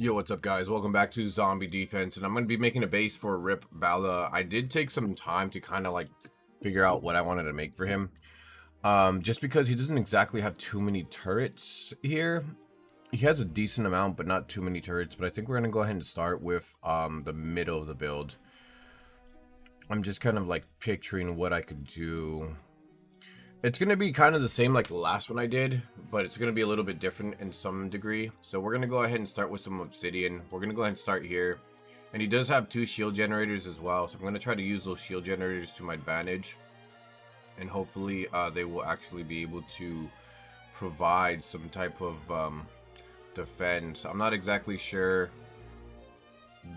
Yo, what's up, guys? Welcome back to Zombie Defense, and I'm going to be making a base for Rip Bella. I did take some time to kind of like figure out what I wanted to make for him. Just because he doesn't exactly have too many turrets here. He has a decent amount, but not too many turrets. But I think we're going to go ahead and start with the middle of the build. I'm just kind of like picturing what I could do. It's going to be kind of the same like the last one I did, but it's going to be a little bit different in some degree. So we're going to go ahead and start with some obsidian. We're going to go ahead and start here. And he does have 2 shield generators as well, so I'm going to try to use those shield generators to my advantage. And hopefully they will actually be able to provide some type of defense. I'm not exactly sure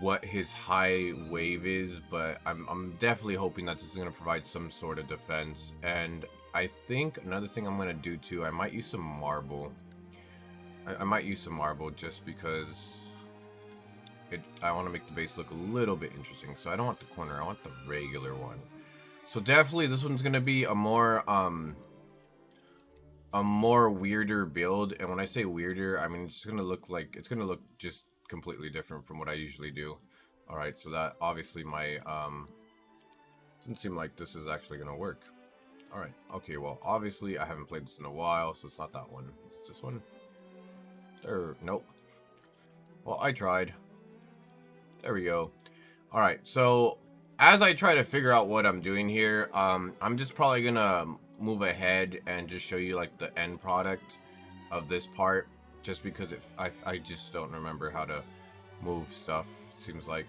what his high wave is, but I'm definitely hoping that this is going to provide some sort of defense. And I think another thing I'm going to do too, I might use some marble. I might use some marble just because I want to make the base look a little bit interesting. So I don't want the corner, I want the regular one. So definitely this one's going to be a more weirder build. And when I say weirder, I mean it's going to look like, it's going to look just completely different from what I usually do. Alright, so that obviously my doesn't seem like this is actually going to work. Alright, okay, well, obviously I haven't played this in a while, so it's not that one. It's this one. Nope. Well, I tried. There we go. Alright, so as I try to figure out what I'm doing here, I'm just probably gonna move ahead and just show you like the end product of this part, just because I just don't remember how to move stuff, it seems like.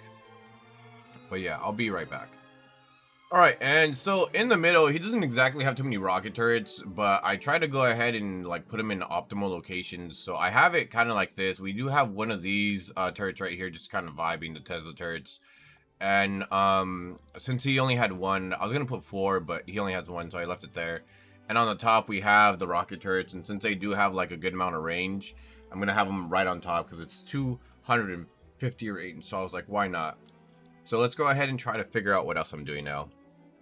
But yeah, I'll be right back. Alright, and so in the middle, he doesn't exactly have too many rocket turrets, but I try to go ahead and like put him in optimal locations. So I have it kind of like this. We do have one of these turrets right here, just kind of vibing the Tesla turrets. And since he only had one, I was going to put 4, but he only has 1, so I left it there. And on the top, we have the rocket turrets, and since they do have like a good amount of range, I'm going to have them right on top because it's 250 range, so I was like, why not? So let's go ahead and try to figure out what else I'm doing now.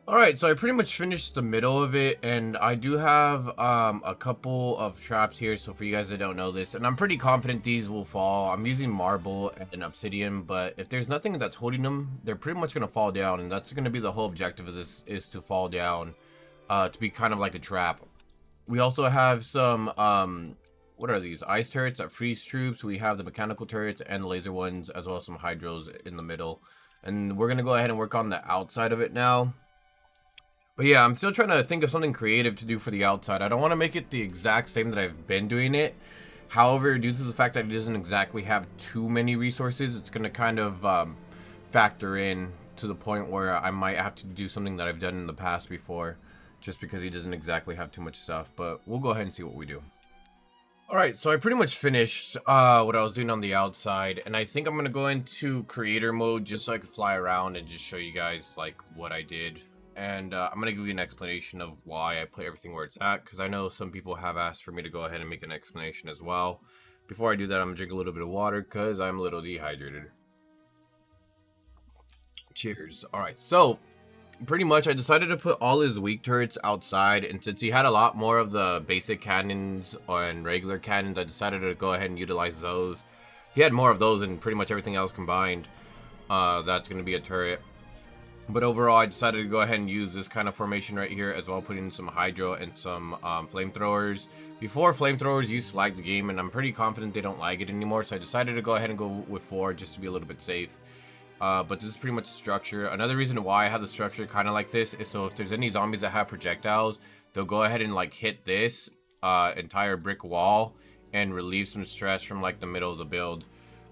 Alright, so I pretty much finished the middle of it, and I do have a couple of traps here, so for you guys that don't know this, and I'm pretty confident these will fall. I'm using marble and obsidian, but if there's nothing that's holding them, they're pretty much going to fall down, and that's going to be the whole objective of this, is to fall down, to be kind of like a trap. We also have some, what are these? Ice turrets that freeze troops. We have the mechanical turrets and the laser ones, as well as some hydros in the middle. And we're going to go ahead and work on the outside of it now. But yeah, I'm still trying to think of something creative to do for the outside. I don't want to make it the exact same that I've been doing it. However, due to the fact that it doesn't exactly have too many resources, it's going to kind of factor in to the point where I might have to do something that I've done in the past before, just because he doesn't exactly have too much stuff. But we'll go ahead and see what we do. Alright, so I pretty much finished what I was doing on the outside, and I think I'm going to go into creator mode just so I can fly around and just show you guys like what I did. And I'm going to give you an explanation of why I put everything where it's at, because I know some people have asked for me to go ahead and make an explanation as well. Before I do that, I'm going to drink a little bit of water, because I'm a little dehydrated. Cheers. Alright, so pretty much I decided to put all his weak turrets outside, and since he had a lot more of the basic cannons and regular cannons, I decided to go ahead and utilize those. He had more of those than pretty much everything else combined. That's going to be a turret. But overall, I decided to go ahead and use this kind of formation right here, as well, putting in some hydro and some flamethrowers. Before, flamethrowers used to lag the game, and I'm pretty confident they don't lag it anymore, so I decided to go ahead and go with 4 just to be a little bit safe. But this is pretty much the structure. Another reason why I have the structure kind of like this is so if there's any zombies that have projectiles, they'll go ahead and like hit this entire brick wall and relieve some stress from like the middle of the build.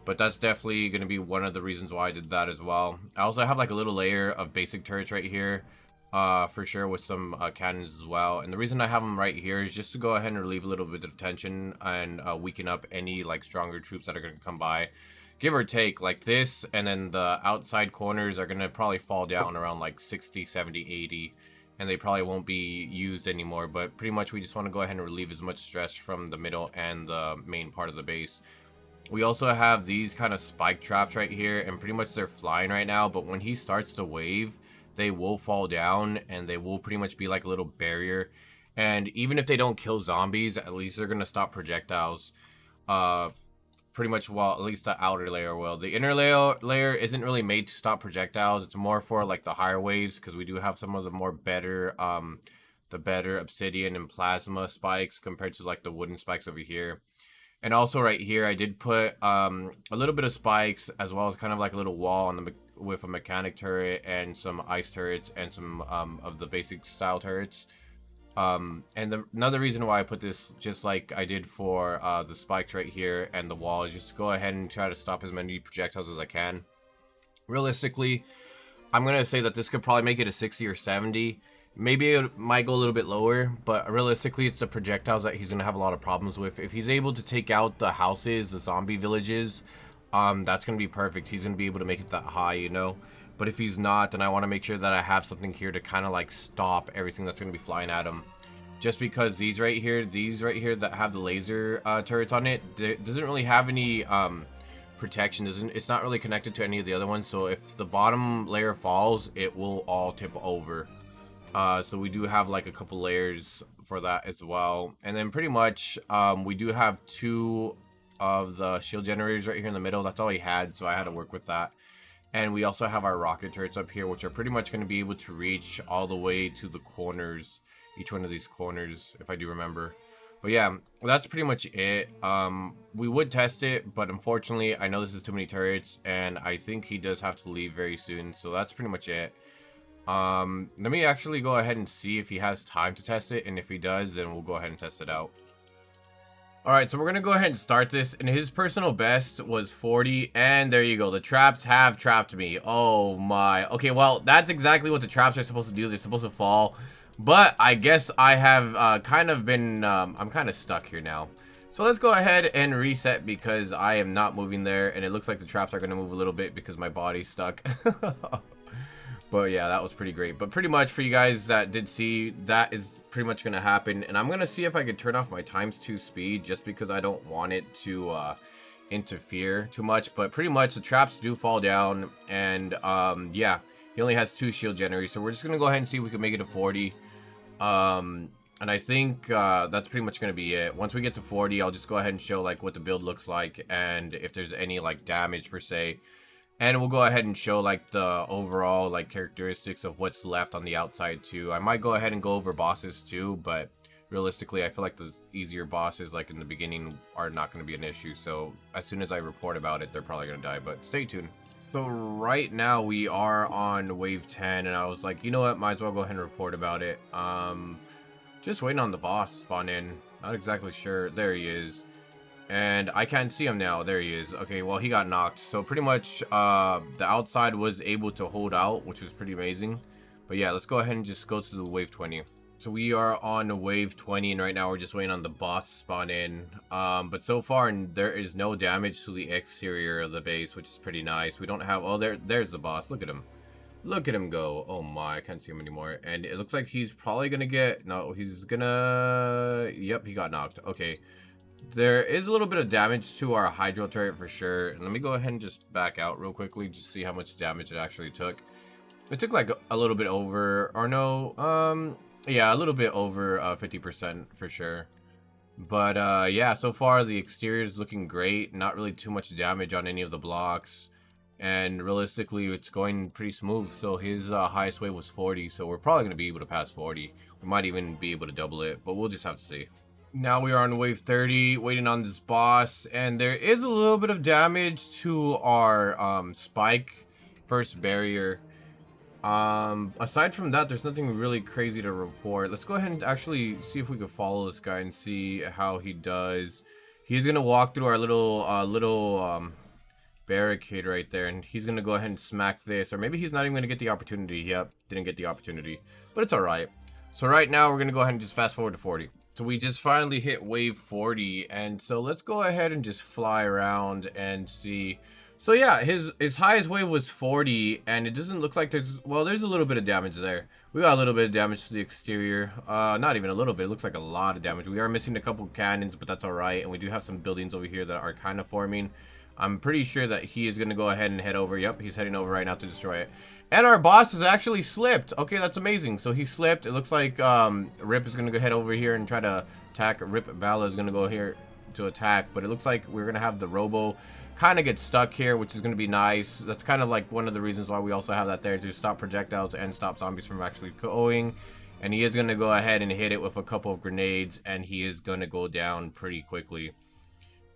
But that's definitely going to be one of the reasons why I did that as well. I also have like a little layer of basic turrets right here, for sure, with some cannons as well. And the reason I have them right here is just to go ahead and relieve a little bit of tension and weaken up any like stronger troops that are going to come by. Give or take, like this, and then the outside corners are going to probably fall down around like 60, 70, 80. And they probably won't be used anymore. But pretty much we just want to go ahead and relieve as much stress from the middle and the main part of the base. We also have these kind of spike traps right here, and pretty much they're flying right now, but when he starts to wave, they will fall down, and they will pretty much be like a little barrier. And even if they don't kill zombies, at least they're going to stop projectiles. pretty much, well, at least the outer layer will. The inner layer isn't really made to stop projectiles. It's more for like the higher waves, because we do have some of the more better the better obsidian and plasma spikes compared to like the wooden spikes over here. And also right here I did put a little bit of spikes, as well as kind of like a little wall on the with a mechanic turret and some ice turrets and some of the basic style turrets. Another reason why I put this, just like I did for the spikes right here and the wall, is just to go ahead and try to stop as many projectiles as I can. Realistically, I'm gonna say that this could probably make it a 60 or 70. Maybe it might go a little bit lower, but realistically, it's the projectiles that he's gonna have a lot of problems with. If he's able to take out the houses, the zombie villages, that's gonna be perfect. He's gonna be able to make it that high, you know. But if he's not, then I want to make sure that I have something here to kind of like stop everything that's going to be flying at him. Just because these right here that have the laser turrets on it, doesn't really have any protection. It's not really connected to any of the other ones. So if the bottom layer falls, it will all tip over. So we do have like a couple layers for that as well. And then pretty much we do have 2 of the shield generators right here in the middle. That's all he had, so I had to work with that. And we also have our rocket turrets up here, which are pretty much going to be able to reach all the way to the corners, each one of these corners, if I do remember. But yeah, that's pretty much it. We would test it, but unfortunately, I know this is too many turrets, and I think he does have to leave very soon. So that's pretty much it. Let me actually go ahead and see if he has time to test it, and if he does, then we'll go ahead and test it out. Alright, so we're going to go ahead and start this, and his personal best was 40, and there you go. The traps have trapped me. Oh my. Okay, well, that's exactly what the traps are supposed to do. They're supposed to fall, but I guess I have kind of been, I'm kind of stuck here now. So let's go ahead and reset, because I am not moving there, and it looks like the traps are going to move a little bit because my body's stuck. But yeah, that was pretty great. But pretty much for you guys that did see, that is pretty much going to happen. And I'm going to see if I could turn off my ×2 speed, just because I don't want it to interfere too much. But pretty much the traps do fall down. And yeah, he only has 2 shield generators. So we're just going to go ahead and see if we can make it to 40. And I think that's pretty much going to be it. Once we get to 40, I'll just go ahead and show like what the build looks like, and if there's any like damage per se. And we'll go ahead and show like the overall like characteristics of what's left on the outside too. I might go ahead and go over bosses too, but realistically I feel like the easier bosses like in the beginning are not going to be an issue. So as soon as I report about it, they're probably going to die, but stay tuned. So right now we are on wave 10, and I was like, you know what, might as well go ahead and report about it. Just waiting on the boss to spawn in. Not exactly sure. There he is. And I can't see him now. There he is. Okay, well, he got knocked. So pretty much the outside was able to hold out, which was pretty amazing. But yeah, let's go ahead and just go to the wave 20. So we are on wave 20, and right now we're just waiting on the boss to spawn in. But so far there is no damage to the exterior of the base, which is pretty nice. We don't have... Oh, there's the boss. Look at him. Look at him go. Oh my, I can't see him anymore. And it looks like he's probably gonna get... No, he's gonna... Yep, he got knocked. Okay. There is a little bit of damage to our hydro turret for sure. And let me go ahead and just back out real quickly, just see how much damage it actually took. It took like a little bit over, or no, yeah, a little bit over 50% for sure. But yeah, so far the exterior is looking great. Not really too much damage on any of the blocks. And realistically, it's going pretty smooth. So his highest wave was 40, so we're probably going to be able to pass 40. We might even be able to double it, but we'll just have to see. Now we are on wave 30, waiting on this boss, and there is a little bit of damage to our spike first barrier. Aside from that, there's nothing really crazy to report. Let's go ahead and actually see if we can follow this guy and see how he does. He's gonna walk through our little barricade right there, and he's gonna go ahead and smack this, or maybe he's not even gonna get the opportunity. Yep, didn't get the opportunity, but it's all right. So right now we're gonna go ahead and just fast forward to 40. So we just finally hit wave 40, and so let's go ahead and just fly around and see. So yeah, his highest wave was 40, and it doesn't look like there's a little bit of damage there. We got a little bit of damage to the exterior. Not even a little bit, it looks like a lot of damage. We are missing a couple cannons, but that's all right, and we do have some buildings over here that are kind of forming. I'm pretty sure that he is going to go ahead and head over. Yep, he's heading over right now to destroy it. And our boss has actually slipped. Okay, that's amazing. So he slipped. It looks like Rip is going to go head over here and try to attack. Rip Bella is going to go here. to attack, but it looks like we're gonna have the robo kind of get stuck here, which is gonna be nice. That's kind of like one of the reasons why we also have that there, to stop projectiles and stop zombies from actually going. And he is gonna go ahead and hit it with a couple of grenades, and he is gonna go down pretty quickly.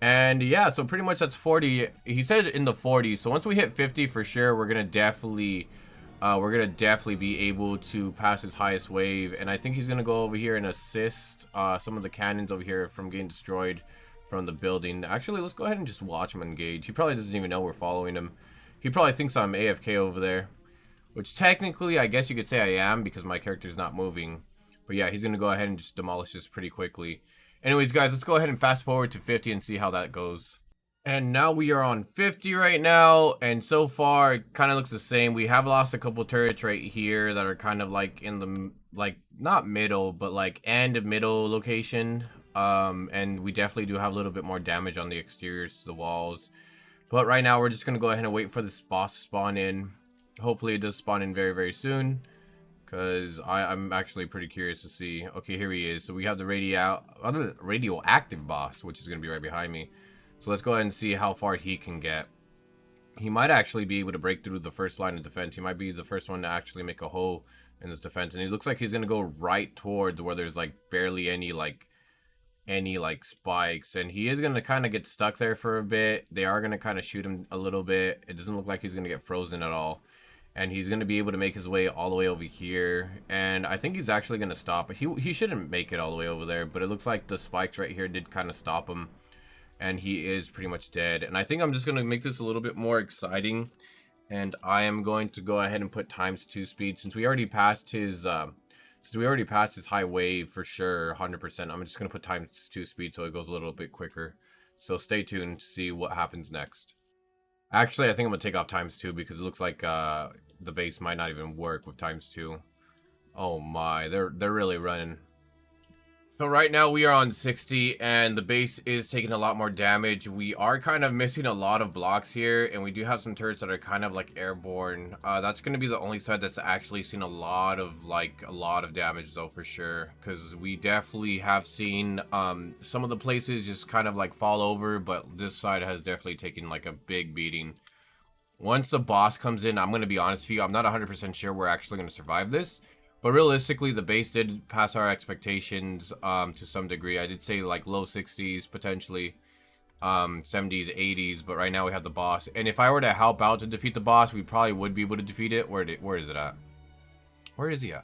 And yeah, so pretty much that's 40. He said in the 40s. So once we hit 50 for sure, we're gonna definitely be able to pass his highest wave. And I think he's gonna go over here and assist some of the cannons over here from getting destroyed from the building. Actually, let's go ahead and just watch him engage. He probably doesn't even know we're following him. He probably thinks I'm AFK over there, which technically I guess you could say I am because my character's not moving. But yeah, he's gonna go ahead and just demolish this pretty quickly. Anyways, guys, let's go ahead and fast forward to 50 and see how that goes. And now we are on 50 right now, and so far it kind of looks the same. We have lost a couple turrets right here that are kind of like in the, like, not middle, but like end middle location. And we definitely do have a little bit more damage on the exteriors to the walls. But right now we're just gonna go ahead and wait for this boss to spawn in. Hopefully it does spawn in very, very soon, because I'm actually pretty curious to see. Okay, here he is. So we have the radioactive boss, which is going to be right behind me. So let's go ahead and see how far he can get. He might actually be able to break through the first line of defense. He might be the first one to actually make a hole in this defense. And he looks like he's going to go right towards where there's like barely any spikes. And he is going to kind of get stuck there for a bit. They are going to kind of shoot him a little bit. It doesn't look like he's going to get frozen at all. And he's going to be able to make his way all the way over here. And I think he's actually going to stop. He shouldn't make it all the way over there. But it looks like the spikes right here did kind of stop him. And he is pretty much dead. And I think I'm just going to make this a little bit more exciting. And I am going to go ahead and put ×2 speed. Since we already passed his high wave for sure, 100%. I'm just going to put ×2 speed so it goes a little bit quicker. So stay tuned to see what happens next. Actually, I think I'm going to take off ×2 because it looks like the base might not even work with ×2. Oh my, they're really running. So right now we are on 60 and the base is taking a lot more damage. We are kind of missing a lot of blocks here, and we do have some turrets that are kind of like airborne. That's going to be the only side that's actually seen a lot of damage though, for sure, because we definitely have seen some of the places just kind of like fall over, but this side has definitely taken like a big beating. Once the boss comes in, I'm going to be honest with you, I'm not 100% sure we're actually going to survive this. But realistically, the base did pass our expectations to some degree. I did say like low 60s, potentially 70s, 80s. But right now we have the boss. And if I were to help out to defeat the boss, we probably would be able to defeat it. Where is it at? Where is he at?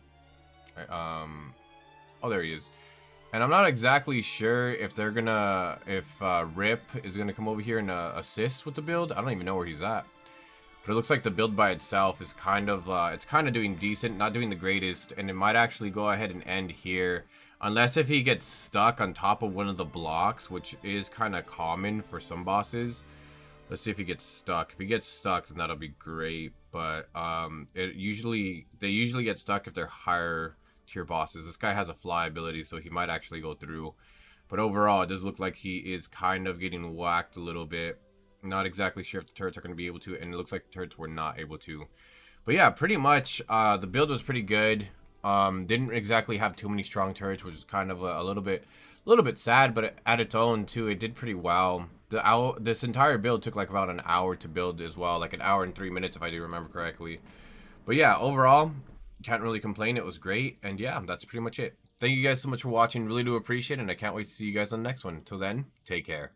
Oh, there he is. And I'm not exactly sure if they're gonna, Rip is gonna come over here and assist with the build. I don't even know where he's at. But it looks like the build by itself is kind of, it's kind of doing decent, not doing the greatest. And it might actually go ahead and end here. Unless if he gets stuck on top of one of the blocks, which is kind of common for some bosses. Let's see if he gets stuck. If he gets stuck, then that'll be great. But they usually get stuck if they're higher tier bosses. This guy has a fly ability, so he might actually go through. But overall, it does look like he is kind of getting whacked a little bit. Not exactly sure if the turrets are going to be able to, and it looks like the turrets were not able to. But yeah, pretty much the build was pretty good. Didn't exactly have too many strong turrets, which is kind of a little bit sad, but at its own too, it did pretty well. This entire build took like about an hour to build as well, like an hour and 3 minutes if I do remember correctly. But yeah, overall, can't really complain. It was great, and yeah, that's pretty much it. Thank you guys so much for watching. Really do appreciate it, and I can't wait to see you guys on the next one. Until then, take care.